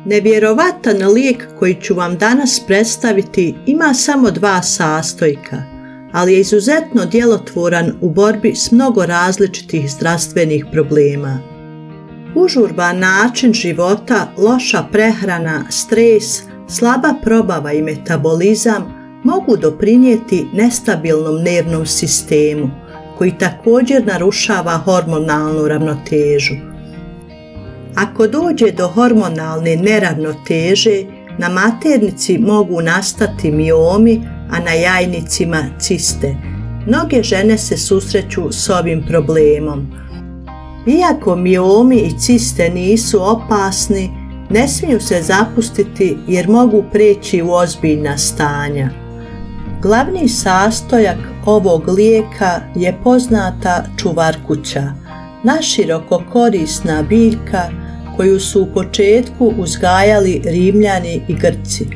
Nevjerovatan lijek koji ću vam danas predstaviti ima samo 2 sastojka, ali je izuzetno djelotvoran u borbi s mnogo različitih zdravstvenih problema. Užurban način života, loša prehrana, stres, slaba probava i metabolizam mogu doprinijeti nestabilnom nervnom sistemu, koji također narušava hormonalnu ravnotežu. Ako dođe do hormonalne neravnoteže, na maternici mogu nastati miomi, a na jajnicima ciste. Mnoge žene se susreću s ovim problemom. Iako miomi i ciste nisu opasni, ne smiju se zapustiti jer mogu preći u ozbiljna stanja. Glavni sastojak ovog lijeka je poznata čuvarkuća, naširoko korisna biljka koju su u početku uzgajali Rimljani i Grci.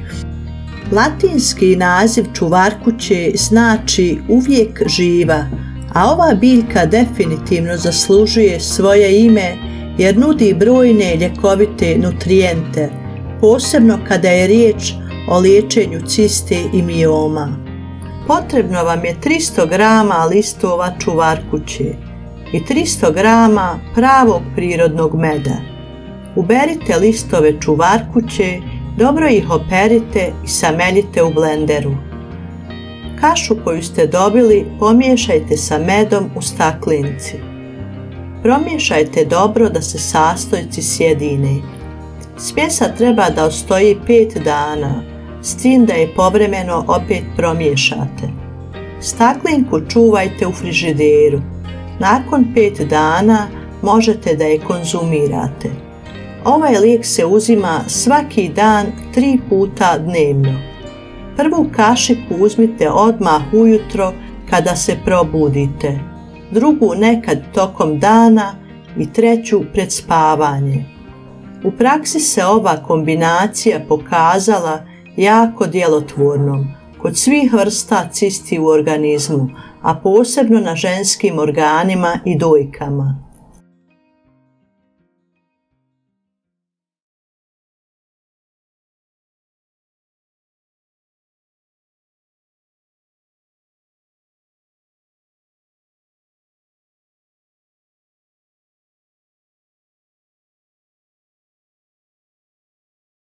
Latinski naziv čuvarkuće znači uvijek živa, a ova biljka definitivno zaslužuje svoje ime jer nudi brojne ljekovite nutrijente, posebno kada je riječ o liječenju ciste i mioma. Potrebno vam je 300 g listova čuvarkuće i 300 g pravog prirodnog meda. Uberite listove čuvarkuće, dobro ih operite i sameljite u blenderu. Kašu koju ste dobili pomiješajte sa medom u staklinci. Promiješajte dobro da se sastojci sjedine. Smjesa treba da ostoji 5 dana, s tim da je povremeno opet promiješate. Staklinku čuvajte u frižideru. Nakon 5 dana možete da je konzumirate. Ovaj lijek se uzima svaki dan 3 puta dnevno. Prvu kašiku uzmite odmah ujutro kada se probudite, drugu nekad tokom dana i treću pred spavanje. U praksi se ova kombinacija pokazala jako djelotvornom kod svih vrsta cisti u organizmu, a posebno na ženskim organima i dojkama.